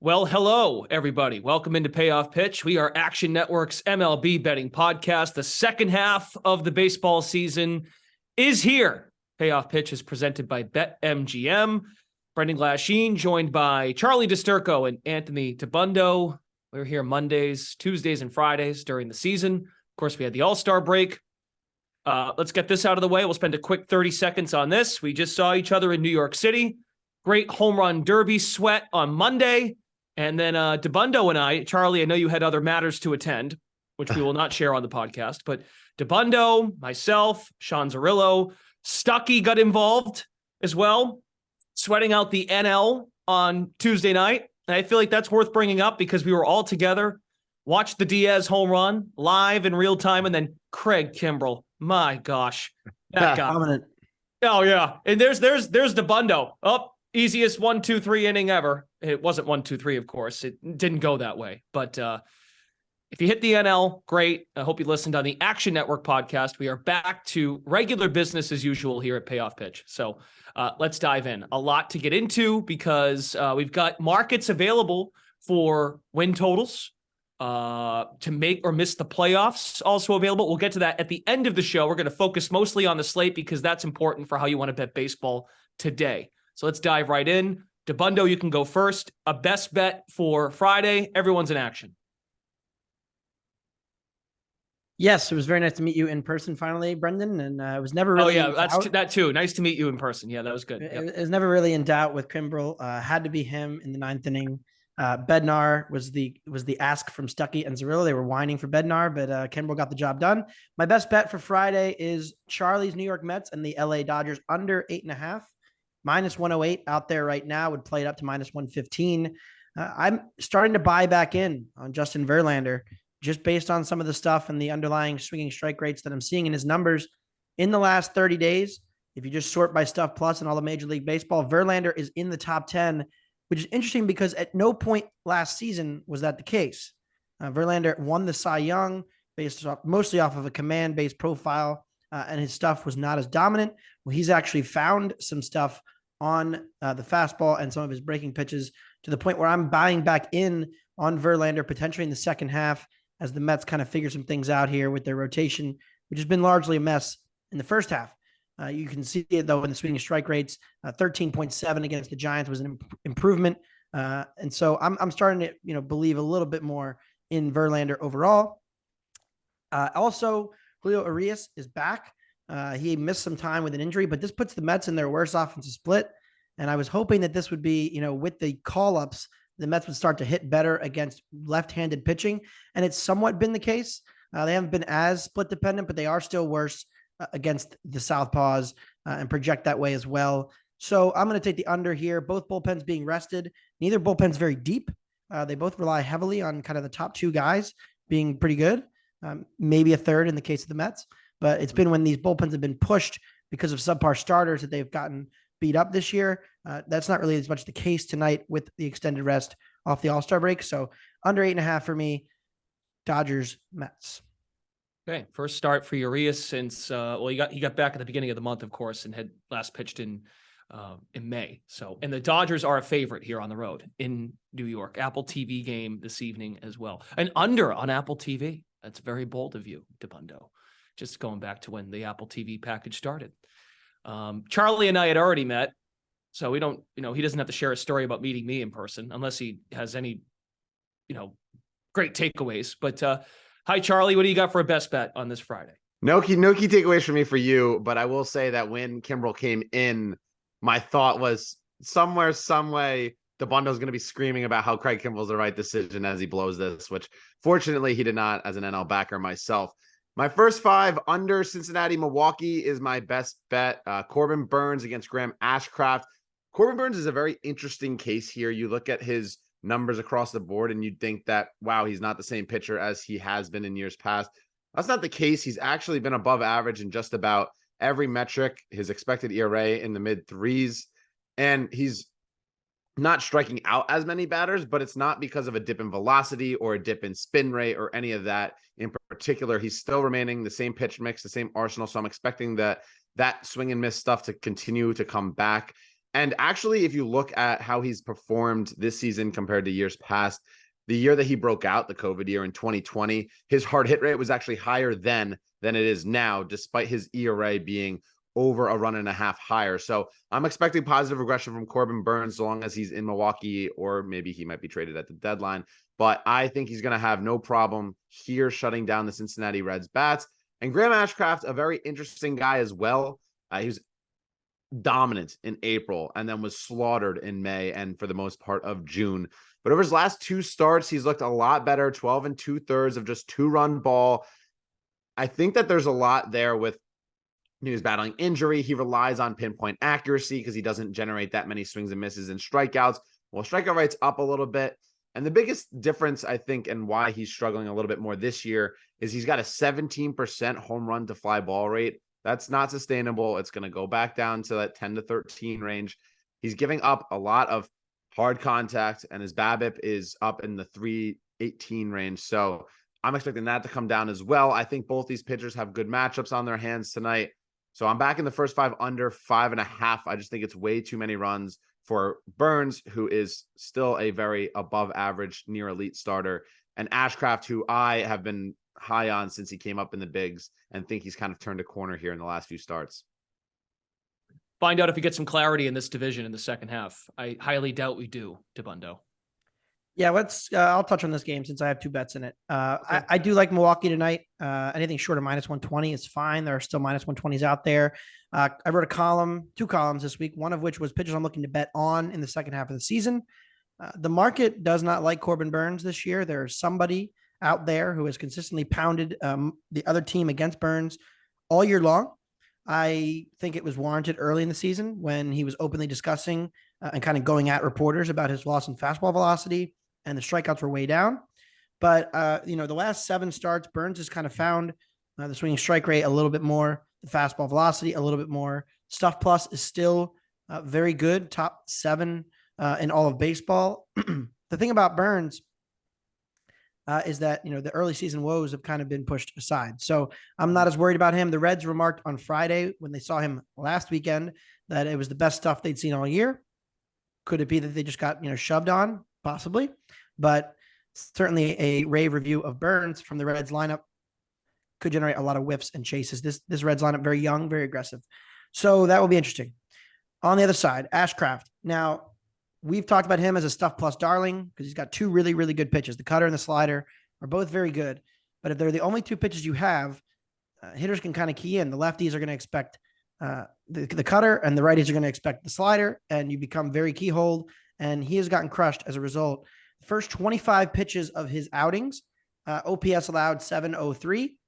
Well, hello, everybody. Welcome into Payoff Pitch. We are Action Network's MLB betting podcast. The second half of the baseball season is here. Payoff Pitch is presented by BetMGM. Brendan Glasheen, joined by Charlie DiSturco and Anthony Tabundo. We're here Mondays, Tuesdays, and Fridays during the season. Of course, we had the All-Star break. Let's get this out of the way. We'll spend a quick 30 seconds on this. We just saw each other in New York City. Great home run derby sweat on Monday. And then Tabundo and I, Charlie, I know you had other matters to attend, which we will not share on the podcast, but Tabundo, myself, Sean Zerillo, Stuckey got involved as well, sweating out the NL on Tuesday night. And I feel like that's worth bringing up because we were all together, watched the Diaz home run live in real time, and then Craig Kimbrell. My gosh, that guy. Dominant. Oh, yeah. And there's Tabundo. Oh, easiest 1-2-3 inning ever. It wasn't 1-2-3, of course. It didn't go that way. But if you hit the NL, great. I hope you listened on the Action Network podcast. We are back to regular business as usual here at Payoff Pitch. So let's dive in. A lot to get into because we've got markets available for win totals to make or miss the playoffs also available. We'll get to that at the end of the show. We're going to focus mostly on the slate because that's important for how you want to bet baseball today. So let's dive right in. Tabundo, you can go first. A best bet for Friday. Everyone's in action. Yes, it was very nice to meet you in person finally, Brendan. And it was never really. Oh, yeah, that too. Nice to meet you in person. Yeah, that was good. Yep. It was never really in doubt with Kimbrell. Had to be him in the ninth inning. Bednar was the ask from Stuckey and Zerillo. They were whining for Bednar, but Kimbrell got the job done. My best bet for Friday is Charlie's New York Mets and the LA Dodgers under 8.5. Minus 108 out there right now would play it up to minus 115. I'm starting to buy back in on Justin Verlander just based on some of the stuff and the underlying swinging strike rates that I'm seeing in his numbers in the last 30 days. If you just sort by Stuff Plus and all the Major League Baseball, Verlander is in the top 10, which is interesting because at no point last season was that the case. Verlander won the Cy Young mostly off of a command-based profile, and his stuff was not as dominant. Well, he's actually found some stuff on the fastball and some of his breaking pitches to the point where I'm buying back in on Verlander potentially in the second half as the Mets kind of figure some things out here with their rotation, which has been largely a mess in the first half. You can see it, though, in the swinging strike rates. 13.7 against the Giants was an improvement. And so I'm starting to believe a little bit more in Verlander overall. Also, Julio Urias is back. He missed some time with an injury, but this puts the Mets in their worst offensive split. And I was hoping that this would be, with the call-ups, the Mets would start to hit better against left-handed pitching. And it's somewhat been the case. They haven't been as split dependent, but they are still worse against the Southpaws and project that way as well. So I'm going to take the under here. Both bullpens being rested. Neither bullpen's very deep. They both rely heavily on kind of the top two guys being pretty good. Maybe a third in the case of the Mets. But it's been when these bullpens have been pushed because of subpar starters that they've gotten beat up this year. That's not really as much the case tonight with the extended rest off the All-Star break. So under 8.5 for me, Dodgers, Mets. Okay, first start for Urias since he got back at the beginning of the month, of course, and had last pitched in May. So, and the Dodgers are a favorite here on the road in New York. Apple TV game this evening as well. An under on Apple TV. That's very bold of you, Tabundo. Just going back to when the Apple TV package started. Charlie and I had already met, so we don't, he doesn't have to share a story about meeting me in person unless he has any, great takeaways. But hi, Charlie, what do you got for a best bet on this Friday? No key takeaways for me for you, but I will say that when Kimbrell came in, my thought was somewhere, some way, Tabundo's going to be screaming about how Craig Kimbrell's the right decision as he blows this, which fortunately he did not as an NL backer myself. My first five under Cincinnati, Milwaukee is my best bet. Corbin Burns against Graham Ashcraft. Corbin Burns is a very interesting case here. You look at his numbers across the board and you'd think that, wow, he's not the same pitcher as he has been in years past. That's not the case. He's actually been above average in just about every metric. His expected ERA in the mid threes, and he's not striking out as many batters, but it's not because of a dip in velocity or a dip in spin rate or any of that in particular. He's still remaining the same pitch mix, the same arsenal. So I'm expecting that swing and miss stuff to continue to come back. And actually, if you look at how he's performed this season compared to years past, the year that he broke out, the COVID year in 2020, his hard hit rate was actually higher then than it is now, despite his ERA being over a run and a half higher. So I'm expecting positive regression from Corbin Burnes, so long as he's in Milwaukee, or maybe he might be traded at the deadline. But I think he's going to have no problem here shutting down the Cincinnati Reds bats. And Graham Ashcraft, a very interesting guy as well. He was dominant in April and then was slaughtered in May and for the most part of June. But over his last 2 starts, he's looked a lot better, 12 2/3 of just 2-run ball. I think that there's a lot there with he was battling injury. He relies on pinpoint accuracy because he doesn't generate that many swings and misses and strikeouts. Well, strikeout rate's up a little bit. And the biggest difference, I think, and why he's struggling a little bit more this year is he's got a 17% home run to fly ball rate. That's not sustainable. It's going to go back down to that 10 to 13 range. He's giving up a lot of hard contact, and his BABIP is up in the 318 range. So I'm expecting that to come down as well. I think both these pitchers have good matchups on their hands tonight. So I'm back in the first 5 under 5.5. I just think it's way too many runs for Burnes, who is still a very above average, near elite starter, and Ashcraft, who I have been high on since he came up in the bigs and think he's kind of turned a corner here in the last few starts. Find out if we get some clarity in this division in the second half. I highly doubt we do, DeBundo. Yeah, I'll touch on this game since I have 2 bets in it. I do like Milwaukee tonight. Anything short of -120 is fine. There are still -120s out there. I wrote 2 columns this week, one of which was pitchers I'm looking to bet on in the second half of the season. The market does not like Corbin Burnes this year. There's somebody out there who has consistently pounded the other team against Burnes all year long. I think it was warranted early in the season when he was openly discussing and kind of going at reporters about his loss in fastball velocity, and the strikeouts were way down. But, the last 7 starts, Burnes has kind of found the swinging strike rate a little bit more, the fastball velocity a little bit more. Stuff plus is still very good, top 7 in all of baseball. The thing about Burnes is that, the early season woes have kind of been pushed aside. So I'm not as worried about him. The Reds remarked on Friday when they saw him last weekend that it was the best stuff they'd seen all year. Could it be that they just got, shoved on? Possibly. But certainly a rave review of Burnes from the Reds lineup could generate a lot of whiffs and chases. This Reds lineup, very young, very aggressive. So that will be interesting. On the other side, Ashcraft. Now, we've talked about him as a stuff plus darling because he's got 2 really, really good pitches. The cutter and the slider are both very good. But if they're the only 2 pitches you have, hitters can kind of key in. The lefties are going to expect the cutter, and the righties are going to expect the slider, and you become very keyhole. And he has gotten crushed as a result. The first 25 pitches of his outings, OPS allowed 703.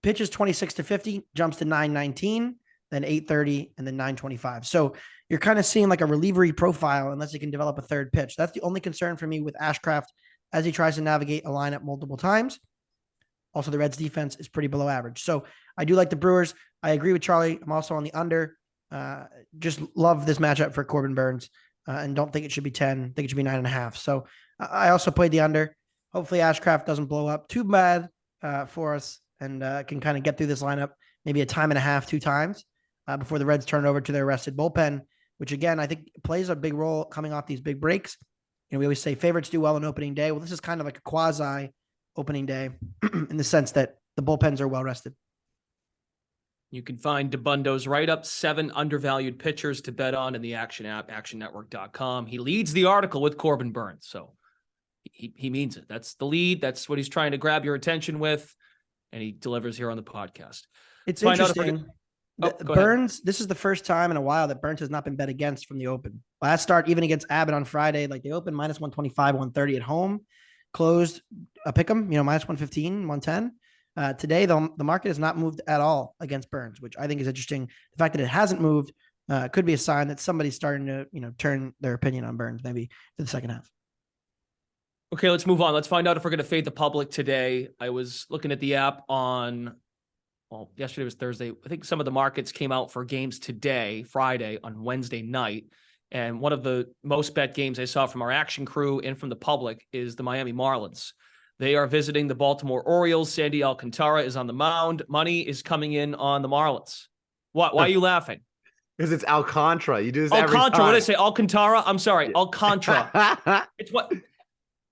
Pitches 26 to 50, jumps to 919, then 830, and then 925. So you're kind of seeing like a relievery profile unless he can develop a third pitch. That's the only concern for me with Ashcraft as he tries to navigate a lineup multiple times. Also, the Reds defense is pretty below average. So I do like the Brewers. I agree with Charlie. I'm also on the under. Just love this matchup for Corbin Burnes and don't think it should be 10. I think it should be 9.5. So I also played the under. Hopefully Ashcraft doesn't blow up too bad for us and can kind of get through this lineup maybe a time and a half, 2 times before the Reds turn it over to their rested bullpen, which again, I think plays a big role coming off these big breaks. We always say favorites do well on opening day. Well, this is kind of like a quasi opening day in the sense that the bullpens are well rested. You can find DeBundo's write-up, 7 undervalued pitchers to bet on in the Action app, actionnetwork.com. He leads the article with Corbin Burnes, so he means it. That's the lead. That's what he's trying to grab your attention with, and he delivers here on the podcast. It's Find interesting. Burnes, this is the first time in a while that Burnes has not been bet against from the open. Last start, even against Abbott on Friday, like they opened -125, 130 at home, closed a pick 'em, -115, 110. Today, the market has not moved at all against Burnes, which I think is interesting. The fact that it hasn't moved could be a sign that somebody's starting to, turn their opinion on Burnes maybe for the second half. Okay, let's move on. Let's find out if we're going to fade the public today. I was looking at the app yesterday was Thursday. I think some of the markets came out for games today, Friday, on Wednesday night. And one of the most bet games I saw from our action crew and from the public is the Miami Marlins. They are visiting the Baltimore Orioles. Sandy Alcantara is on the mound. Money is coming in on the Marlins. Why are you laughing? Because it's Alcantara. You do this every Alcantara. What did I time. say? Alcantara. I'm sorry. Alcantara.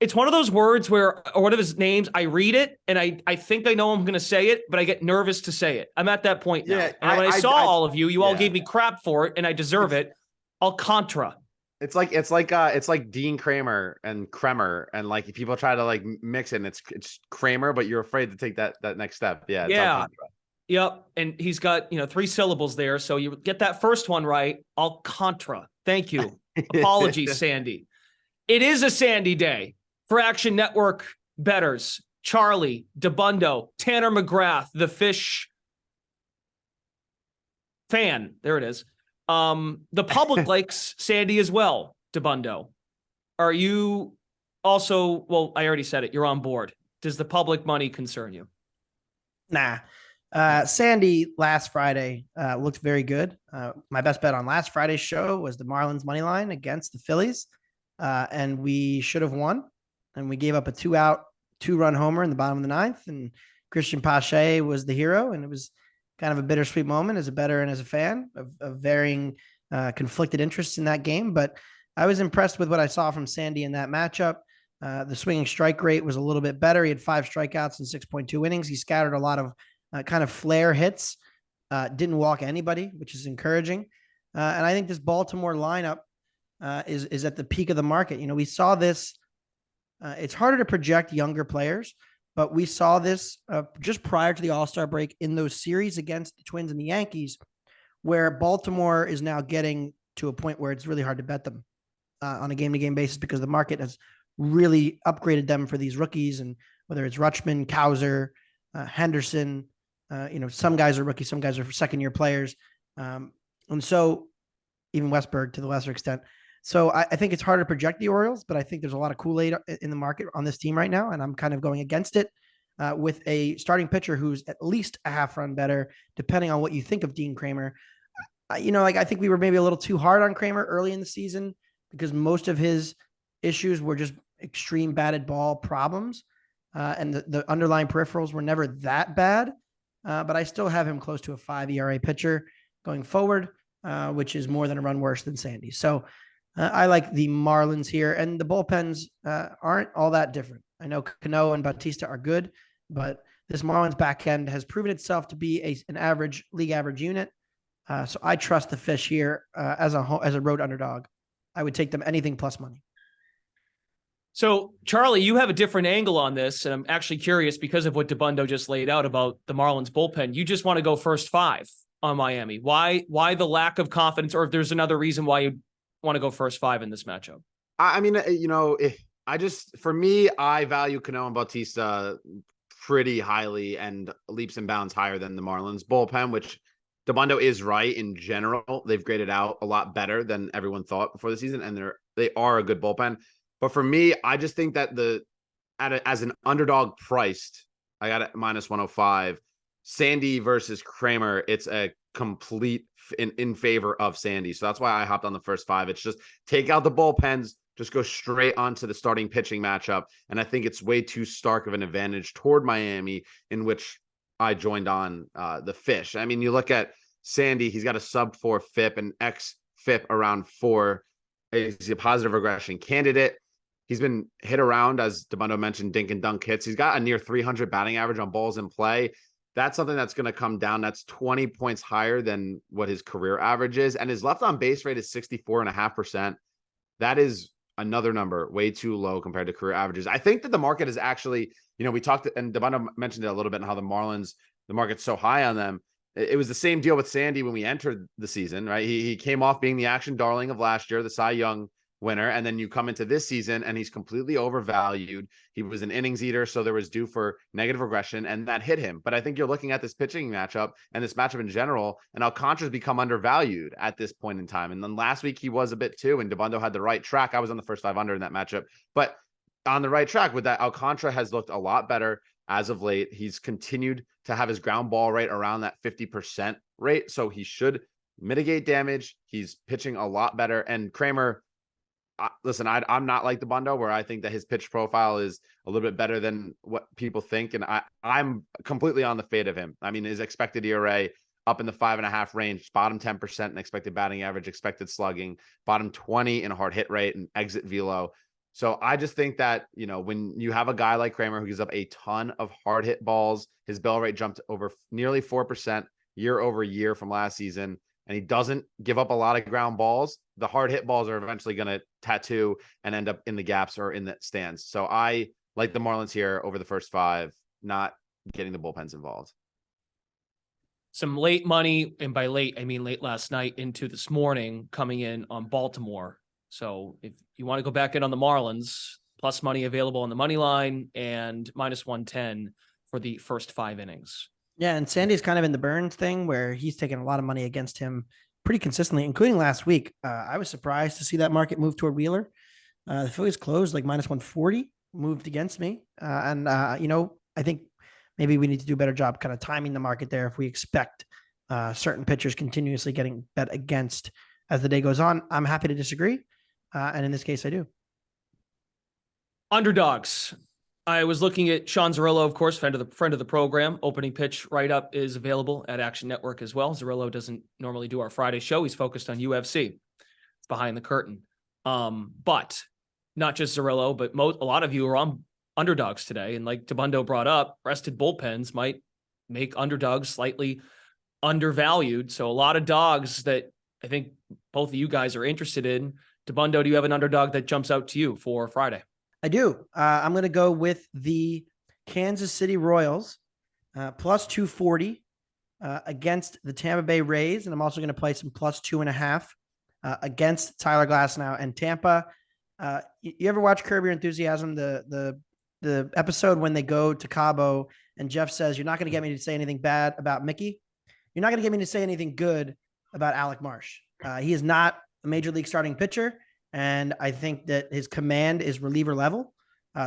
It's one of those words where, or one of his names, I read it and I think I know I'm going to say it, but I get nervous to say it. I'm at that point now. Yeah, And when I saw all of you all yeah. gave me crap for it, and I deserve it. Alcantara. It's like Dean Kramer and Kremer, and like if people try to like mix it, and it's Kramer, but you're afraid to take that next step. Yeah, it's Alcantara. Yep. And he's got 3 syllables there. So you get that first one right. Alcantara. Thank you. Apologies, Sandy. It is a Sandy day for Action Network bettors. Charlie, DeBundo, Tanner McGrath, the Fish fan. There it is. The public likes Sandy as well, DeBundo. Are you also, well, I already said it, you're on board. Does the public money concern you? Nah. Sandy last Friday looked very good. My best bet on last Friday's show was the Marlins money line against the Phillies. And we should have won. And we gave up a 2-run homer in the bottom of the 9th. And Christian Pache was the hero. And it was kind of a bittersweet moment as a bettor and as a fan of varying conflicted interests in that game. But I was impressed with what I saw from Sandy in that matchup. The swinging strike rate was a little bit better. He had 5 strikeouts in 6.2 innings. He scattered a lot of kind of flare hits, didn't walk anybody, which is encouraging. And I think this Baltimore lineup is at the peak of the market. We saw this. It's harder to project younger players, but we saw this just prior to the All-Star break in those series against the Twins and the Yankees, where Baltimore is now getting to a point where it's really hard to bet them on a game-to-game basis because the market has really upgraded them for these rookies. And whether it's Rutschman, Cowser, Henderson, some guys are rookies, some guys are second-year players. And so even Westberg to the lesser extent. So I think it's hard to project the Orioles, but I think there's a lot of Kool-Aid in the market on this team right now. And I'm kind of going against it with a starting pitcher who's at least a half run better, depending on what you think of Dean Kramer. I think we were maybe a little too hard on Kramer early in the season because most of his issues were just extreme batted ball problems. And the underlying peripherals were never that bad. But I still have him close to a 5 ERA pitcher going forward, which is more than a run worse than Sandy. So I like the Marlins here, and the bullpens aren't all that different. I know Cano and Bautista are good, but this Marlins back end has proven itself to be an league average unit. So I trust the Fish here as a road underdog. I would take them anything plus money. So, Charlie, you have a different angle on this, and I'm actually curious because of what DeBundo just laid out about the Marlins bullpen. You just want to go first 5 on Miami. Why the lack of confidence, or if there's another reason why you want to go first 5 in this matchup? I mean, for me, I value Cano and Bautista pretty highly and leaps and bounds higher than the Marlins bullpen, which DeBundo is right in general. They've graded out a lot better than everyone thought before the season, and they are a good bullpen. But for me, I just think that as an underdog priced, I got it -105. Sandy versus Kramer, it's a complete in favor of Sandy. So that's why I hopped on the first 5. It's just take out the bullpens, just go straight onto the starting pitching matchup. And I think it's way too stark of an advantage toward Miami, in which I joined on the Fish. I mean, you look at Sandy, he's got a sub-4 FIP and xFIP around 4. He's a positive regression candidate. He's been hit around, as DeBundo mentioned, dink and dunk hits. He's got a near 300 batting average on balls in play. That's something that's going to come down. That's 20 points higher than what his career average is. And his left on base rate is 64.5%. That is another number way too low compared to career averages. I think that the market is actually, we talked, and DeBundo mentioned it a little bit, and how the Marlins, the market's so high on them. It was the same deal with Sandy when we entered the season, right? He came off being the action darling of last year, the Cy Young winner, and then you come into this season and he's completely overvalued. He was an innings eater, so there was due for negative regression, and that hit him. But I think you're looking at this pitching matchup and this matchup in general, and Alcantara's become undervalued at this point in time. And then last week he was a bit too, and DeBundo had the right track. I was on the first 5 under in that matchup, but on the right track with that. Alcantara has looked a lot better as of late. He's continued to have his ground ball rate around that 50% rate, so he should mitigate damage. He's pitching a lot better. And Kramer, listen, I'm not like DeBundo, where I think that his pitch profile is a little bit better than what people think. And I'm completely on the fade of him. I mean, his expected ERA up in the 5.5 range, bottom 10% in expected batting average, expected slugging, bottom 20 in a hard hit rate and exit velo. So I just think that, when you have a guy like Kramer who gives up a ton of hard hit balls, his barrel rate jumped over nearly 4% year over year from last season, and he doesn't give up a lot of ground balls, the hard hit balls are eventually going to tattoo and end up in the gaps or in the stands. So I like the Marlins here over the first 5, not getting the bullpens involved. Some late money, and by late, I mean late last night into this morning, coming in on Baltimore. So if you want to go back in on the Marlins, plus money available on the money line and minus 110 for the first 5 innings. Yeah, and Sandy's kind of in the Burns thing where he's taking a lot of money against him pretty consistently, including last week. I was surprised to see that market move toward Wheeler. The Phillies closed like minus 140, moved against me. I think maybe we need to do a better job kind of timing the market there if we expect certain pitchers continuously getting bet against as the day goes on. I'm happy to disagree. And in this case, I do. Underdogs. I was looking at Sean Zerillo, of course, friend of the program. Opening pitch write-up is available at Action Network as well. Zerillo doesn't normally do our Friday show. He's focused on UFC. It's behind the curtain. But not just Zerillo, but a lot of you are on underdogs today. And like Tabundo brought up, rested bullpens might make underdogs slightly undervalued. So a lot of dogs that I think both of you guys are interested in. Tabundo, do you have an underdog that jumps out to you for Friday? I do. I'm going to go with the Kansas City Royals plus 240 against the Tampa Bay Rays. And I'm also going to play some plus 2.5 against Tyler Glasnow and Tampa. You ever watch Curb Your Enthusiasm, the episode when they go to Cabo and Jeff says, "You're not going to get me to say anything bad about Mickey. You're not going to get me to say anything good about Alec Marsh. He is not a major league starting pitcher. And I think that his command is reliever level.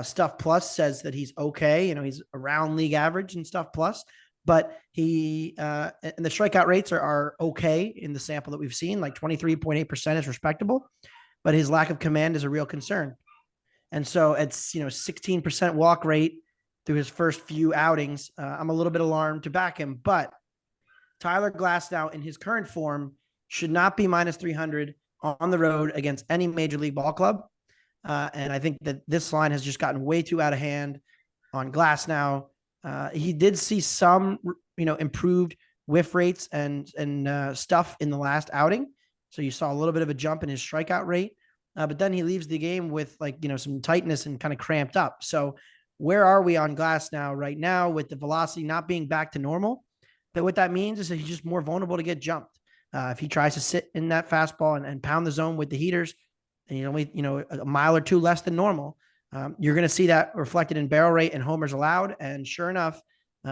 Stuff Plus says that he's okay. He's around league average and Stuff Plus, but he and the strikeout rates are okay in the sample that we've seen, like 23.8% is respectable, but his lack of command is a real concern. And so it's, 16% walk rate through his first few outings. I'm a little bit alarmed to back him, but Tyler Glasnow in his current form should not be minus 300 on the road against any major league ball club. And I think that this line has just gotten way too out of hand on Glasnow. He did see some, improved whiff rates and stuff in the last outing. So you saw a little bit of a jump in his strikeout rate, but then he leaves the game with some tightness and kind of cramped up. So where are we on Glasnow right now with the velocity not being back to normal? But what that means is that he's just more vulnerable to get jumped. If he tries to sit in that fastball and pound the zone with the heaters, and only a mile or two less than normal, you're going to see that reflected in barrel rate and homers allowed. And sure enough,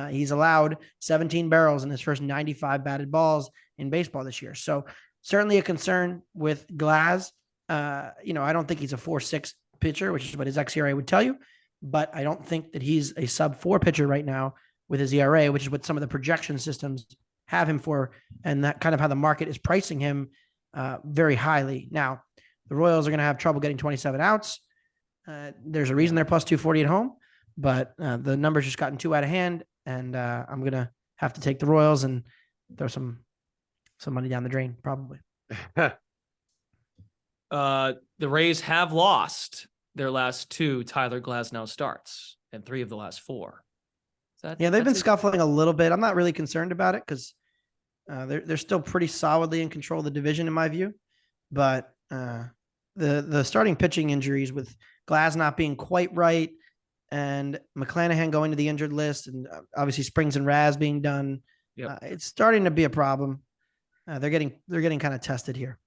he's allowed 17 barrels in his first 95 batted balls in baseball this year. So certainly a concern with Glass. I don't think he's a 4.6 pitcher, which is what his xERA would tell you, but I don't think that he's a sub-4 pitcher right now with his ERA, which is what some of the projection systems have him for, and that kind of how the market is pricing him very highly. Now, the Royals are going to have trouble getting 27 outs. There's a reason they're plus 240 at home, but the numbers just gotten too out of hand, and I'm going to have to take the Royals and throw some money down the drain, probably. The Rays have lost their last 2 Tyler Glasnow starts and 3 of the last 4. Yeah, they've been scuffling a little bit. I'm not really concerned about it because they're still pretty solidly in control of the division in my view. But the starting pitching injuries with Glass not being quite right and McClanahan going to the injured list and obviously Springs and Raz being done, it's starting to be a problem. They're getting kind of tested here.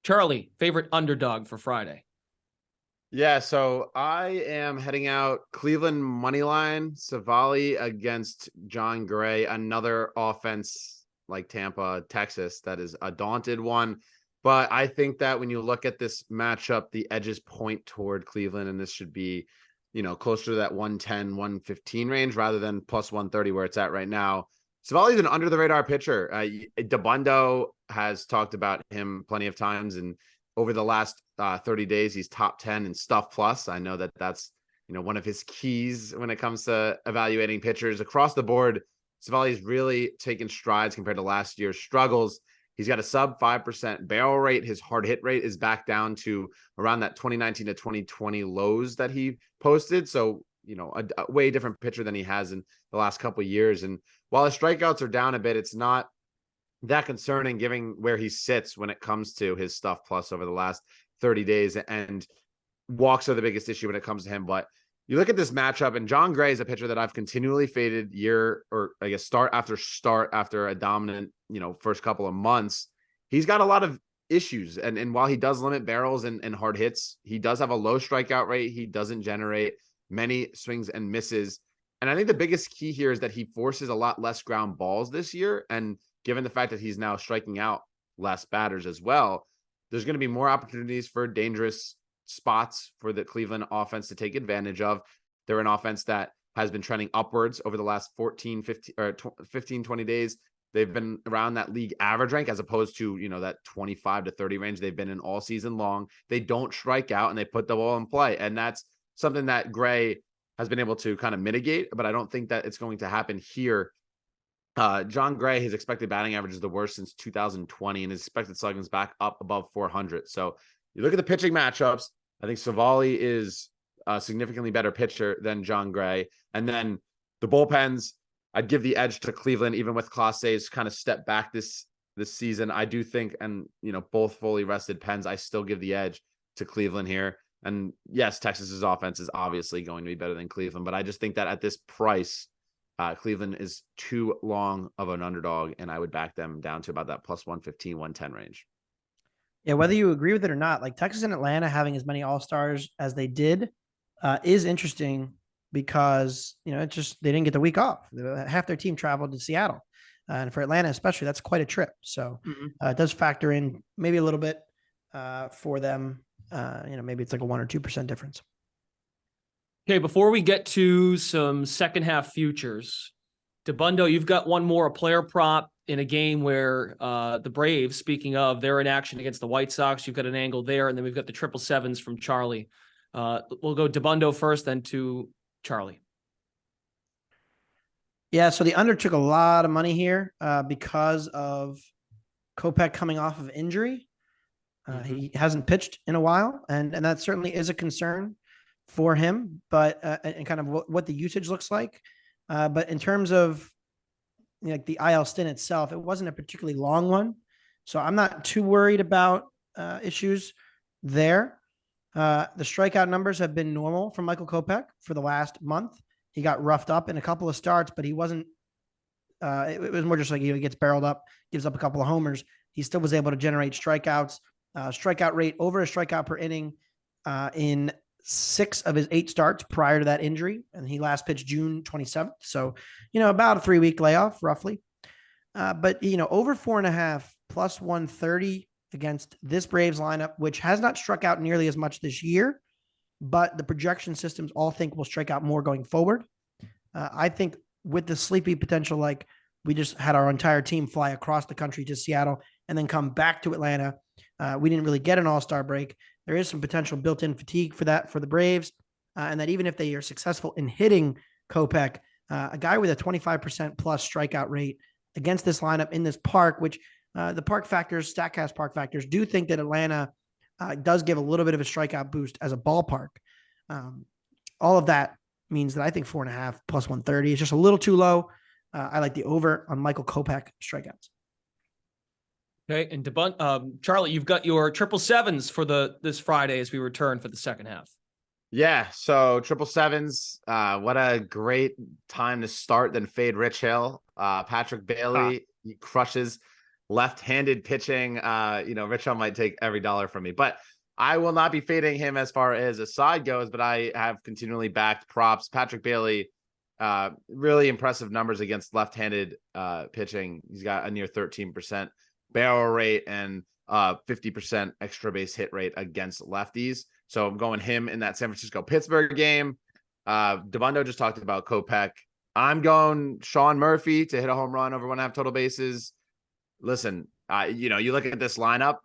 Charlie, favorite underdog for Friday? Yeah, so I am heading out Cleveland moneyline, Savali against John Gray, another offense like Tampa, Texas, that is a daunted one. But I think that when you look at this matchup, the edges point toward Cleveland, and this should be, closer to that 110, 115 range rather than plus 130 where it's at right now. Savali's an under the radar pitcher. Tabundo has talked about him plenty of times, and over the last 30 days, he's top 10 in Stuff Plus. I know that that's, one of his keys when it comes to evaluating pitchers across the board. Savali's really taken strides compared to last year's struggles. He's got a sub 5% barrel rate. His hard hit rate is back down to around that 2019 to 2020 lows that he posted. So, a way different pitcher than he has in the last couple of years. And while his strikeouts are down a bit, it's not that concerning given where he sits when it comes to his stuff plus over the last 30 days. And walks are the biggest issue when it comes to him. But you look at this matchup, and John Gray is a pitcher that I've continually faded start after a dominant, first couple of months. He's got a lot of issues. And while he does limit barrels and hard hits, he does have a low strikeout rate. He doesn't generate many swings and misses. And I think the biggest key here is that he forces a lot less ground balls this year. And given the fact that he's now striking out less batters as well, there's going to be more opportunities for dangerous spots for the Cleveland offense to take advantage of. They're an offense that has been trending upwards over the last 15 or 20 days. They've been around that league average rank as opposed to, that 25 to 30 range they've been in all season long. They don't strike out and they put the ball in play. And that's something that Gray has been able to kind of mitigate, but I don't think that it's going to happen here. John Gray, his expected batting average is the worst since 2020, and his expected slugging is back up above 400. So you look at the pitching matchups, I think Savali is a significantly better pitcher than John Gray. And then the bullpens, I'd give the edge to Cleveland, even with Clase's kind of step back this season. I do think, and both fully rested pens, I still give the edge to Cleveland here. And yes, Texas's offense is obviously going to be better than Cleveland, but I just think that at this price, Cleveland is too long of an underdog, and I would back them down to about that plus 115, 110 range. Yeah, whether you agree with it or not, like Texas and Atlanta having as many all-stars as they did is interesting because, it's just they didn't get the week off. Half their team traveled to Seattle. And for Atlanta especially, that's quite a trip. So it does factor in maybe a little bit for them. Maybe it's like a 1 or 2% difference. Okay, before we get to some second half futures, DeBundo, you've got one more, a player prop in a game where the Braves, speaking of, they're in action against the White Sox. You've got an angle there, and then we've got the 777s from Charlie. We'll go DeBundo first, then to Charlie. Yeah, so the under took a lot of money here because of Kopech coming off of injury. He hasn't pitched in a while, and that certainly is a concern for him, but and kind of what the usage looks like. But in terms of like the IL stint itself, it wasn't a particularly long one. So I'm not too worried about issues there. The strikeout numbers have been normal for Michael Kopech for the last month. He got roughed up in a couple of starts, but he wasn't, it was more just like, he gets barreled up, gives up a couple of homers. He still was able to generate strikeouts, strikeout rate over a strikeout per inning in 6 of his 8 starts prior to that injury. And he last pitched June 27th. So, about a 3-week layoff roughly. But, over 4.5 plus 130 against this Braves lineup, which has not struck out nearly as much this year, but the projection systems all think will strike out more going forward. I think with the sleepy potential, like we just had our entire team fly across the country to Seattle and then come back to Atlanta. We didn't really get an all-star break. There is some potential built-in fatigue for the Braves. And that even if they are successful in hitting Kopech, a guy with a 25% plus strikeout rate against this lineup in this park, which the park factors, StatCast park factors, do think that Atlanta does give a little bit of a strikeout boost as a ballpark. All of that means that I think 4.5 plus 130 is just a little too low. I like the over on Michael Kopech strikeouts. Okay, and Charlie, you've got your 777s for this Friday as we return for the second half. Yeah, so 777s, what a great time to start than fade Rich Hill. Patrick Bailey, he crushes left-handed pitching. Rich Hill might take every dollar from me, but I will not be fading him as far as a side goes, but I have continually backed props. Patrick Bailey, really impressive numbers against left-handed pitching. He's got a near 13% barrel rate and 50% extra base hit rate against lefties. So I'm going him in that San Francisco-Pittsburgh game. DeBundo just talked about Kopech. I'm going Sean Murphy to hit a home run over 1.5 total bases. Listen, you look at this lineup,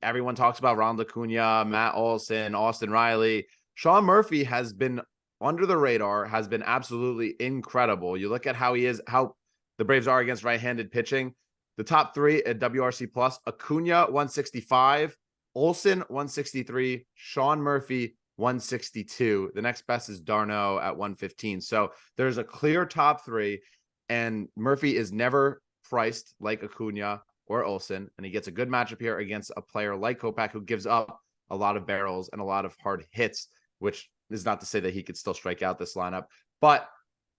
everyone talks about Ronald Acuna, Matt Olson, Austin Riley. Sean Murphy has been under the radar, has been absolutely incredible. You look at how the Braves are against right-handed pitching. The top three at WRC plus: Acuna 165, Olson 163, Sean Murphy 162. The next best is Darno at 115. So there's a clear top three, and Murphy is never priced like Acuna or Olson, and he gets a good matchup here against a player like Kopech, who gives up a lot of barrels and a lot of hard hits, which is not to say that he could still strike out this lineup. But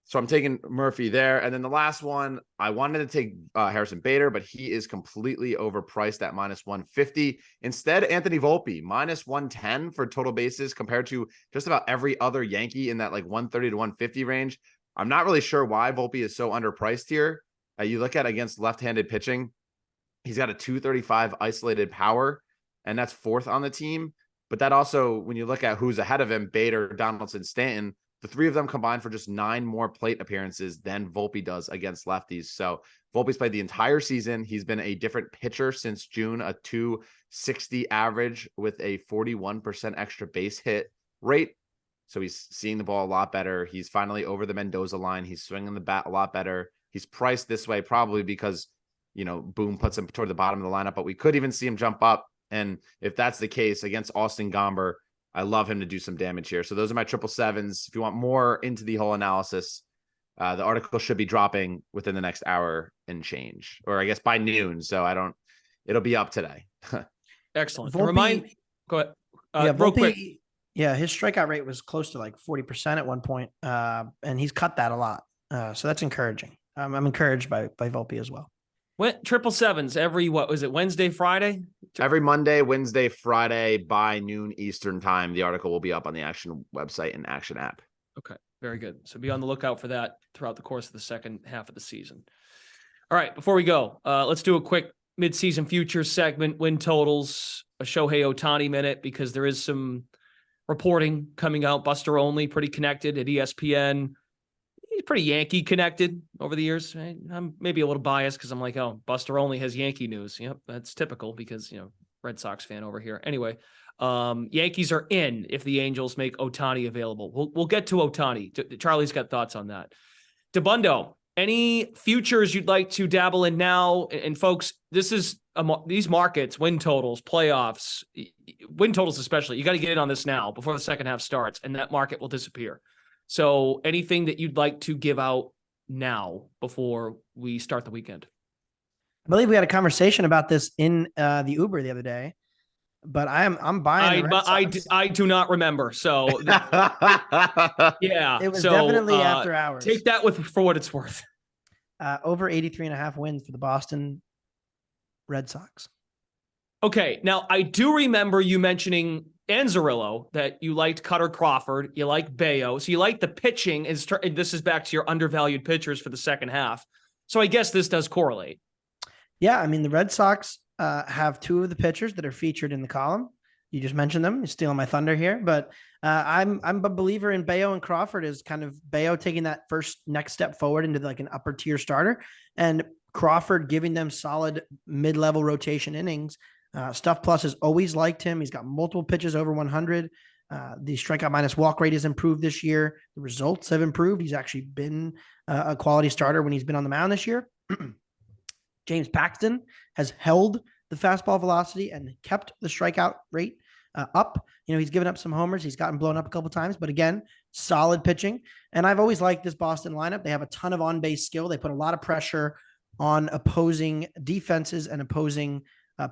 so I'm taking Murphy there. And then the last one, I wanted to take Harrison Bader, but he is completely overpriced at minus 150. Instead, Anthony Volpe, minus 110 for total bases compared to just about every other Yankee in that like 130 to 150 range. I'm not really sure why Volpe is so underpriced here. You look at against left-handed pitching, he's got a 235 isolated power, and that's fourth on the team. But that also, when you look at who's ahead of him, Bader, Donaldson, Stanton, the three of them combined for just 9 more plate appearances than Volpe does against lefties. So Volpe's played the entire season. He's been a different pitcher since June, a 260 average with a 41% extra base hit rate. So he's seeing the ball a lot better. He's finally over the Mendoza line. He's swinging the bat a lot better. He's priced this way probably because, Boom puts him toward the bottom of the lineup, but we could even see him jump up. And if that's the case against Austin Gomber, I love him to do some damage here. So those are my 777s. If you want more into the whole analysis, the article should be dropping within the next hour and change, or I guess by noon. So it'll be up today. Excellent. Volpe, Go ahead. yeah, Real Volpe, quick. Yeah, his strikeout rate was close to like 40% at one point, and he's cut that a lot. So that's encouraging. I'm encouraged by Volpe as well. When 777s every, what was it, Wednesday, Friday? Every Monday, Wednesday, Friday by noon Eastern time. The article will be up on the Action website and Action app. Okay, very good. So be on the lookout for that throughout the course of the second half of the season. All right, before we go, let's do a quick midseason futures segment, win totals, a Shohei Ohtani minute, because there is some reporting coming out, Buster Only, pretty connected at ESPN. He's pretty Yankee connected over the years. I'm maybe a little biased because I'm like, oh, Buster Only has Yankee news. Yep, that's typical because, Red Sox fan over here. Anyway, Yankees are in if the Angels make Ohtani available. We'll get to Ohtani. Charlie's got thoughts on that. DeBundo, any futures you'd like to dabble in now? And folks, this is these markets, win totals, playoffs, win totals especially. You got to get in on this now before the second half starts, and that market will disappear. So anything that you'd like to give out now before we start the weekend? I believe we had a conversation about this in the Uber the other day, but I'm buying. I do not remember. So yeah, it was definitely after hours. Take that for what it's worth. Over 83.5 wins for the Boston Red Sox. Okay, now I do remember you mentioning Anzarillo, that you liked Cutter Crawford, you like Bayo, so you like the pitching. And this is back to your undervalued pitchers for the second half. So I guess this does correlate. Yeah, I mean, the Red Sox have 2 of the pitchers that are featured in the column. You just mentioned them. You're stealing my thunder here, but I'm a believer in Bayo and Crawford. Is kind of Bayo taking that first next step forward into like an upper tier starter, and Crawford giving them solid mid-level rotation innings. Stuff Plus has always liked him. He's got multiple pitches over 100. The strikeout minus walk rate has improved this year. The results have improved. He's actually been a quality starter when he's been on the mound this year. James Paxton has held the fastball velocity and kept the strikeout rate up. He's given up some homers. He's gotten blown up a couple of times, but again, solid pitching. And I've always liked this Boston lineup. They have a ton of on-base skill. They put a lot of pressure on opposing defenses and opposing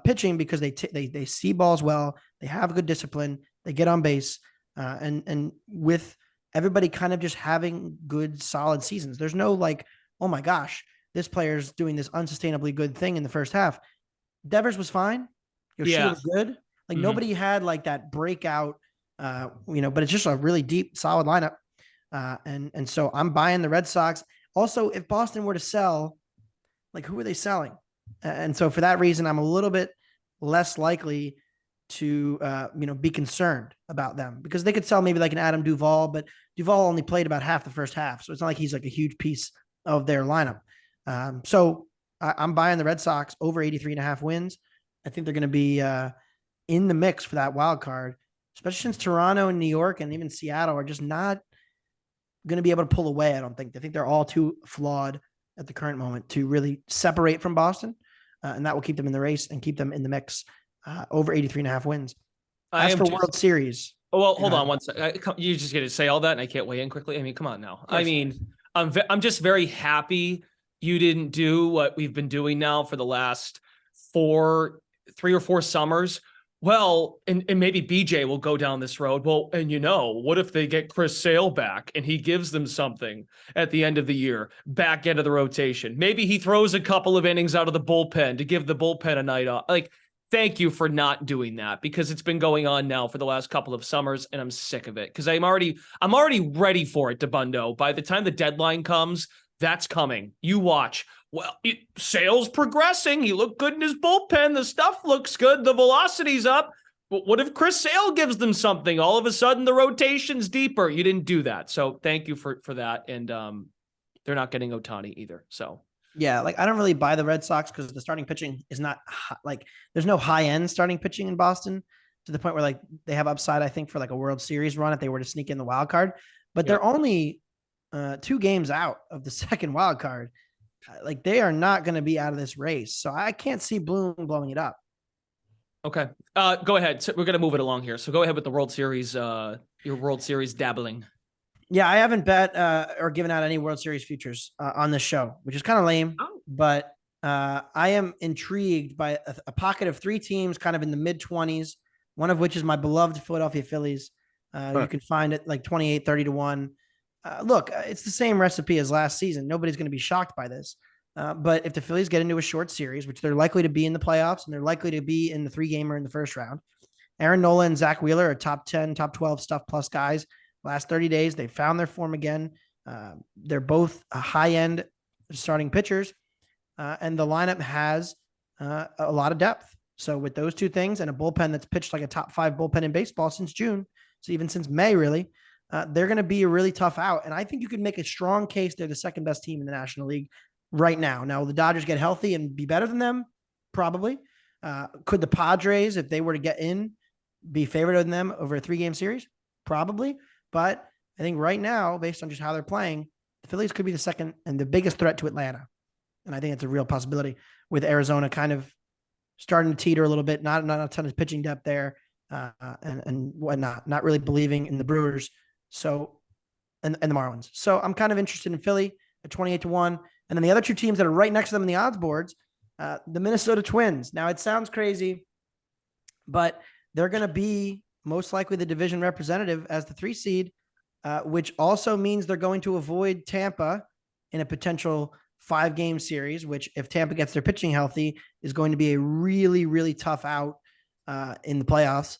pitching because they see balls well. They have good discipline. They get on base. And with everybody kind of just having good, solid seasons, there's no like, oh my gosh, this player's doing this unsustainably good thing in the first half. Devers was fine. Yoshida was good. Like nobody had like that breakout, but it's just a really deep, solid lineup. And so I'm buying the Red Sox. Also, if Boston were to sell, like who are they selling? And so for that reason, I'm a little bit less likely to, be concerned about them because they could sell maybe like an Adam Duvall, but Duvall only played about half the first half. So it's not like he's like a huge piece of their lineup. So I'm buying the Red Sox over 83.5 wins. I think they're going to be in the mix for that wild card, especially since Toronto and New York and even Seattle are just not going to be able to pull away. I don't think. I think they're all too flawed at the current moment to really separate from Boston. And that will keep them in the race and keep them in the mix over 83.5 wins. As for World Series. Oh, well, hold on one second. You just get to say all that and I can't weigh in quickly. I mean, come on now. I mean, I'm just very happy you didn't do what we've been doing now for the last 3 or 4 summers. Well, and maybe BJ will go down this road. Well, and what if they get Chris Sale back and he gives them something at the end of the year, back end of the rotation? Maybe he throws a couple of innings out of the bullpen to give the bullpen a night off. Like, thank you for not doing that, because it's been going on now for the last couple of summers and I'm sick of it, because I'm already ready for it, DeBundo. By the time the deadline comes, that's coming. You watch. Well, Sale's progressing. He looked good in his bullpen. The stuff looks good. The velocity's up. But what if Chris Sale gives them something? All of a sudden, the rotation's deeper. You didn't do that. So thank you for that. And they're not getting Ohtani either. So yeah, like I don't really buy the Red Sox because the starting pitching is not like there's no high end starting pitching in Boston to the point where like they have upside, I think, for like a World Series run if they were to sneak in the wild card. But they're only 2 games out of the second wild card. Like they are not going to be out of this race. So I can't see Bloom blowing it up. Okay. Go ahead. So we're going to move it along here. So go ahead with the World Series, your World Series dabbling. Yeah, I haven't bet or given out any World Series futures on this show, which is kind of lame. But I am intrigued by a pocket of 3 teams kind of in the mid-20s, one of which is my beloved Philadelphia Phillies. You can find it like 28, 30 to 1. Look, it's the same recipe as last season. Nobody's going to be shocked by this. But if the Phillies get into a short series, which they're likely to be in the playoffs, and they're likely to be in the 3-gamer in the first round, Aaron Nola and Zach Wheeler are top 10, top 12 stuff plus guys. Last 30 days, they found their form again. They're both high-end starting pitchers, and the lineup has a lot of depth. So with those 2 things and a bullpen that's pitched like a top 5 bullpen in baseball since June, so even since May, really, they're going to be a really tough out. And I think you could make a strong case they're the second best team in the National League right now. Now, will the Dodgers get healthy and be better than them? Probably. Could the Padres, if they were to get in, be favored than them over a 3-game series? Probably. But I think right now, based on just how they're playing, the Phillies could be the second and the biggest threat to Atlanta. And I think it's a real possibility with Arizona kind of starting to teeter a little bit, not a ton of pitching depth there and whatnot, not really believing in the Brewers. So, and the Marlins. So I'm kind of interested in Philly at 28 to 1. And then the other 2 teams that are right next to them in the odds boards, the Minnesota Twins. Now it sounds crazy, but they're going to be most likely the division representative as the 3 seed, which also means they're going to avoid Tampa in a potential 5-game series, which if Tampa gets their pitching healthy is going to be a really, really tough out in the playoffs.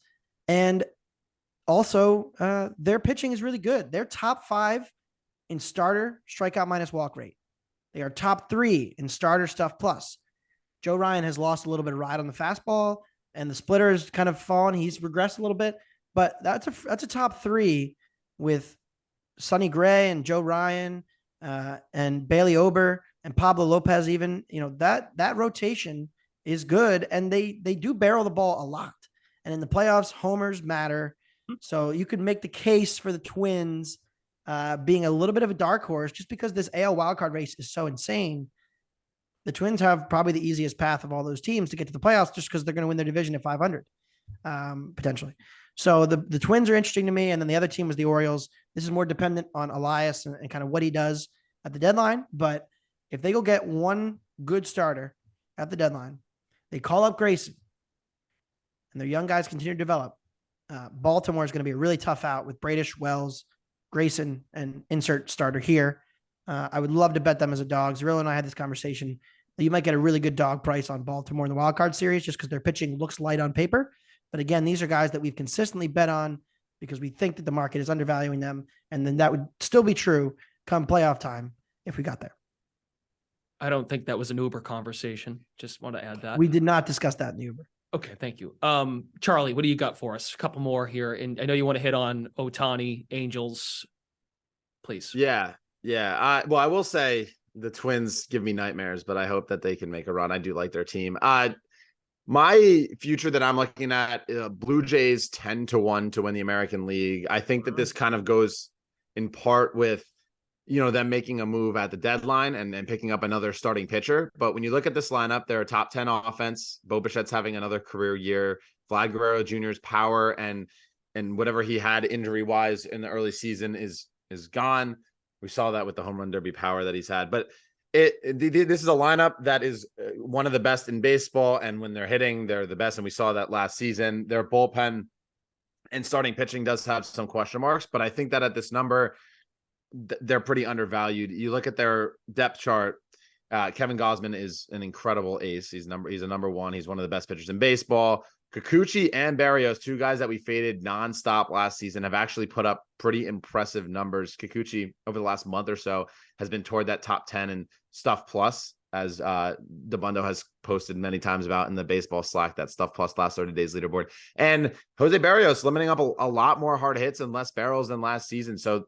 And also, their pitching is really good. They're top 5 in starter strikeout minus walk rate. They are top 3 in starter stuff plus. Joe Ryan has lost a little bit of ride on the fastball, and the splitter has kind of fallen. He's regressed a little bit, but that's a top 3 with Sonny Gray and Joe Ryan and Bailey Ober and Pablo Lopez. Even that rotation is good, and they do barrel the ball a lot. And in the playoffs, homers matter. So you could make the case for the Twins being a little bit of a dark horse just because this AL wildcard race is so insane. The Twins have probably the easiest path of all those teams to get to the playoffs just because they're going to win their division at 500, potentially. So the Twins are interesting to me. And then the other team was the Orioles. This is more dependent on Elias and kind of what he does at the deadline. But if they go get one good starter at the deadline, they call up Grayson, and their young guys continue to develop, Baltimore is going to be a really tough out with Bradish, Wells, Grayson, and insert starter here. I would love to bet them as a dog. Zerillo and I had this conversation. You might get a really good dog price on Baltimore in the wildcard series just because their pitching looks light on paper. But again, these are guys that we've consistently bet on because we think that the market is undervaluing them. And then that would still be true come playoff time if we got there. I don't think that was an Uber conversation. Just want to add that. We did not discuss that in the Uber. Okay, thank you. Charlie, what do you got for us? A couple more here. And I know you want to hit on Ohtani, Angels, please. Yeah. Well, I will say the Twins give me nightmares, but I hope that they can make a run. I do like their team. My future that I'm looking at, Blue Jays 10 to 1 to win the American League. I think that this kind of goes in part with, them making a move at the deadline and picking up another starting pitcher. But when you look at this lineup, they're a top 10 offense. Bo Bichette's having another career year. Vlad Guerrero Jr.'s power and whatever he had injury wise in the early season is gone. We saw that with the home run derby power that he's had. But this is a lineup that is one of the best in baseball. And when they're hitting, they're the best. And we saw that last season. Their bullpen and starting pitching does have some question marks. But I think that at this number, they're pretty undervalued. You look at their depth chart. Kevin Gausman is an incredible ace. He's a number one. He's one of the best pitchers in baseball. Kikuchi and Barrios, two guys that we faded nonstop last season, have actually put up pretty impressive numbers. Kikuchi over the last month or so has been toward that top 10 and stuff plus, as DeBundo has posted many times about in the baseball Slack, that stuff plus last 30 days leaderboard. And Jose Barrios limiting up a lot more hard hits and less barrels than last season. So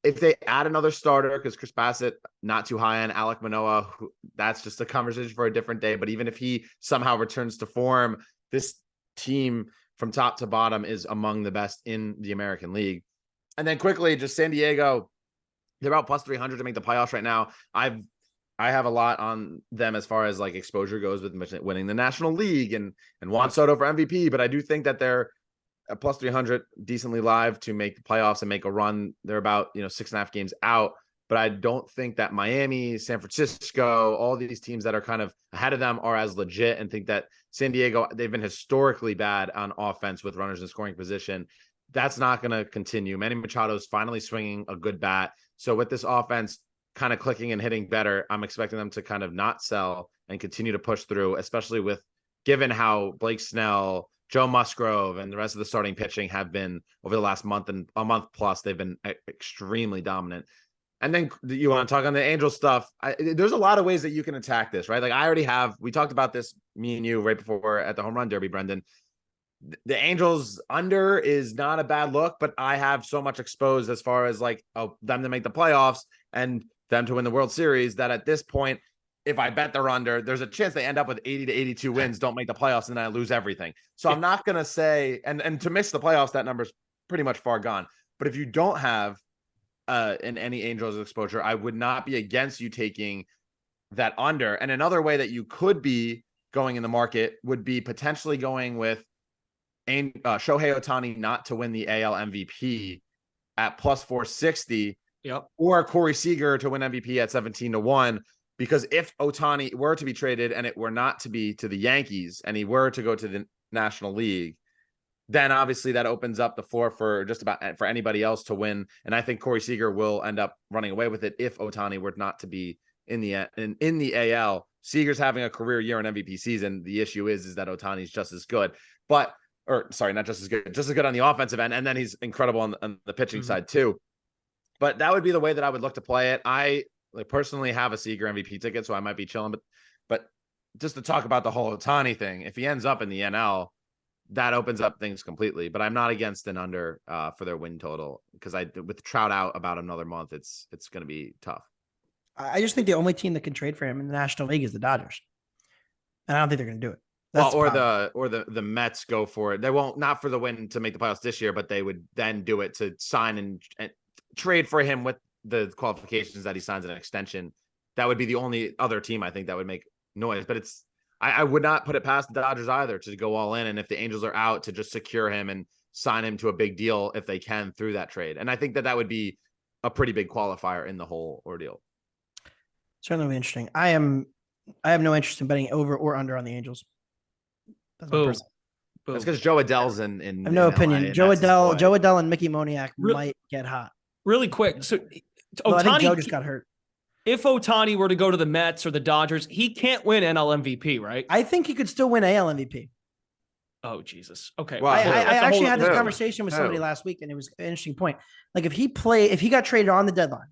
if they add another starter, because Chris Bassett, not too high on Alek Manoah, that's just a conversation for a different day. But even if he somehow returns to form, this team from top to bottom is among the best in the American League. And then quickly, just San Diego, they're about plus 300 to make the playoffs right now. I have a lot on them as far as like exposure goes with winning the National League and Juan Soto for MVP. But I do think that they're a plus 300 decently live to make the playoffs and make a run. They're about 6.5 games out. But I don't think that Miami, San Francisco, all these teams that are kind of ahead of them are as legit, and think that San Diego, they've been historically bad on offense with runners in scoring position. That's not going to continue. Manny Machado's finally swinging a good bat. So with this offense kind of clicking and hitting better, I'm expecting them to kind of not sell and continue to push through, especially given how Blake Snell, Joe Musgrove, and the rest of the starting pitching have been over the last month and a month plus. They've been extremely dominant. And then you want to talk on the Angels stuff. There's a lot of ways that you can attack this, right? Like we talked about this, me and you, right before at the home run derby, Brendan. The Angels under is not a bad look, but I have so much exposed as far as them to make the playoffs and them to win the World Series that at this point, if I bet they're under, there's a chance they end up with 80 to 82 wins, don't make the playoffs, and then I lose everything. So I'm not going to say, and to miss the playoffs, that number's pretty much far gone. But if you don't have in any Angels exposure, I would not be against you taking that under. And another way that you could be going in the market would be potentially going with Shohei Ohtani not to win the AL MVP at plus 460. Yep. Or Corey Seager to win MVP at 17-1. Because if Ohtani were to be traded and it were not to be to the Yankees and he were to go to the National League, then obviously that opens up the floor for just about for anybody else to win. And I think Corey Seager will end up running away with it if Ohtani were not to be in the AL. Seager's having a career year in MVP season. The issue is that Ohtani's just as good, not just as good, just as good on the offensive end. And then he's incredible on the pitching side too. But that would be the way that I would look to play it. I personally have a Seager MVP ticket, so I might be chilling. But just to talk about the whole Ohtani thing, if he ends up in the NL, that opens up things completely. But I'm not against an under for their win total, because with Trout out about another month, it's going to be tough. I just think the only team that can trade for him in the National League is the Dodgers, and I don't think they're going to do it. The Mets go for it. They won't, not for the win to make the playoffs this year, but they would then do it to sign and trade for him with the qualifications that he signs an extension. That would be the only other team I think that would make noise. But I would not put it past the Dodgers either to go all in. And if the Angels are out, to just secure him and sign him to a big deal if they can through that trade. And I think that would be a pretty big qualifier in the whole ordeal. Certainly interesting. I have no interest in betting over or under on the Angels. That's my personal. That's because Joe Adell's in I have no opinion. LA, Joe Adell and Mickey Moniak might get hot. Really quick. So I think Joe just got hurt. If Ohtani were to go to the Mets or the Dodgers, he can't win NL MVP, right? I think he could still win AL MVP. Oh, Jesus. Okay. Well, I actually had this conversation with somebody last week, and it was an interesting point. Like if he got traded on the deadline,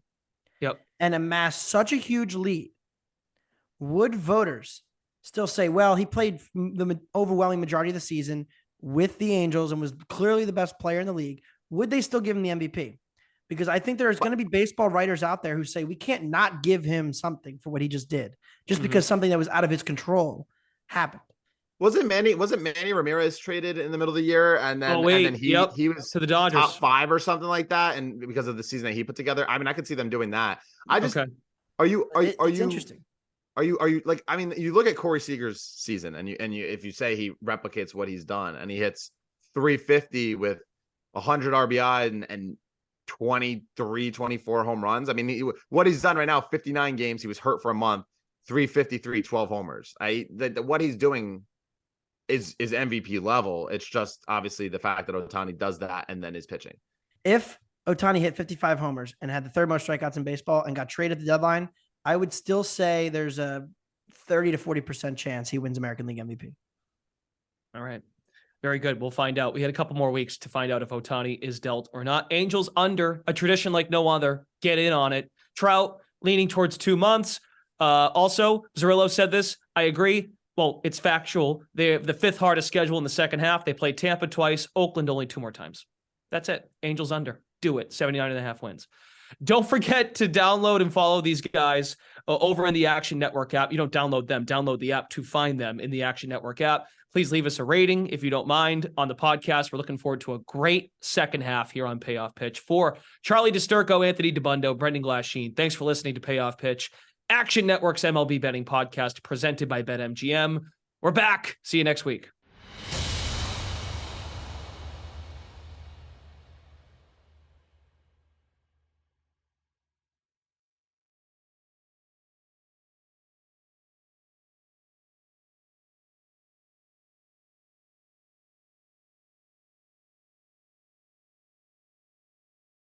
yep, and amassed such a huge lead, would voters still say, well, he played the overwhelming majority of the season with the Angels and was clearly the best player in the league? Would they still give him the MVP? Because I think there's going to be baseball writers out there who say we can't not give him something for what he just did, just because something that was out of his control happened. Wasn't Manny Ramirez traded in the middle of the year, and then he was to the Dodgers top 5 or something like that, and because of the season that he put together, I mean, I could see them doing that. Are you interesting? Are you like, I mean, you look at Corey Seager's season, and you if you say he replicates what he's done, and he hits 350 with 100 RBI and 23, 24 home runs. I mean, what he's done right now, 59 games, he was hurt for a month, 353, 12 homers. What he's doing is MVP level. It's just obviously the fact that Ohtani does that and then is pitching. If Ohtani hit 55 homers and had the third most strikeouts in baseball and got traded at the deadline, I would still say there's a 30 to 40% chance he wins American League MVP. All right. Very good. We'll find out. We had a couple more weeks to find out if Ohtani is dealt or not. Angels under, a tradition like no other. Get in on it. Trout leaning towards 2 months. Also, Zerillo said this. I agree. Well, it's factual. They have the 5th hardest schedule in the second half. They played Tampa twice, Oakland only 2 more times. That's it. Angels under. Do it. 79.5 wins. Don't forget to download and follow these guys over in the Action Network app. You don't download them. Download the app to find them in the Action Network app. Please leave us a rating if you don't mind on the podcast. We're looking forward to a great second half here on Payoff Pitch. For Charlie DiSturco, Anthony DeBundo, Brendan Glasheen, thanks for listening to Payoff Pitch, Action Network's MLB betting podcast presented by BetMGM. We're back. See you next week.